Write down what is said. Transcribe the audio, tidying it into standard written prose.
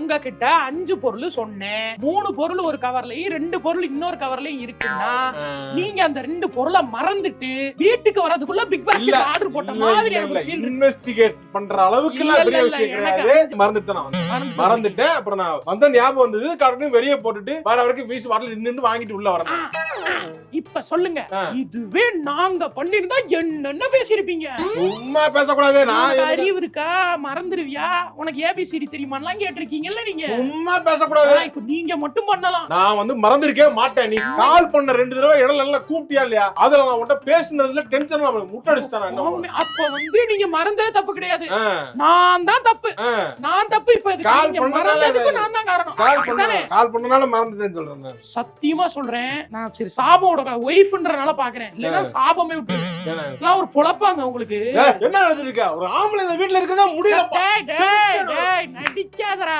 உங்ககிட்ட 5 பொருள் சொன்னேன், 3 பொருள் ஒரு கவர்லயும் 2 பொருள் இன்னொரு கவர்லயும் இருக்குன்னா நீங்க அந்த 2 பொருளை மறந்துட்டு வீட்டுக்கு வரதுக்குள்ள பிக் பாஸ்கெட் ஆர்டர் போட்ட மாதிரி எனக்கு ஃபீல். இன்வெஸ்டிகேட் பண்ற அளவுக்கு எல்லாம் பெரிய விஷயம் கிடையாது. மறந்துட்டேன். அப்புறம் நான் வந்த ஞாபகம் வந்தது, கடனும் வெளியே போட்டுட்டு வர வரைக்கும் வீசு பாட்டில் நின்று வாங்கிட்டு உள்ள வரேன். இப்ப சொல்லுங்க, இதுவே நாங்க பண்ணிருந்தா என்னென்ன பேசிருப்பீங்க? சும்மா பேசக்கூடாது. நான் அறிவு இருக்கா? மறந்துருவியா? உனக்கு ஏபிசிடி தெரியுமான்லாம் கேட்டிருக்கீங்கல்ல நீங்க. சும்மா பேசக்கூடாது. இப்ப நீங்க மட்டும் பண்ணலாம். நான் வந்து மறந்திருக்கவே மாட்டேன். நீ கால் பண்ண 2 தடவை இடல எல்லாம் கூப்பிட்டியா இல்லையா? அதுல நான் உன்கிட்ட பேசினதுல டென்ஷன் முட்டடிச்சிட்டேன். அப்ப வந்து நீங்க மறந்தது தப்பு கிடையாது, நான் தான் தப்பு. நான் தப்பு. இப்ப கால் பண்ணதுக்கு நான் தான் காரணம். கால் பண்ணனால மறந்துட்டேன்னு சொல்றேன். சத்தியமா சொல்றேன். நான் சரி சாபோட ஒய்ஃப்ன்றனால பாக்குறேன், இல்லன்னா சாபமே விட்டு ஒரு பொழப்பாங்க உங்களுக்கு. என்ன நினைச்சிருக்க? ஒரு ஆம்பளை இந்த வீட்டுல இருக்கதா முடியல. நடிக்காதரா.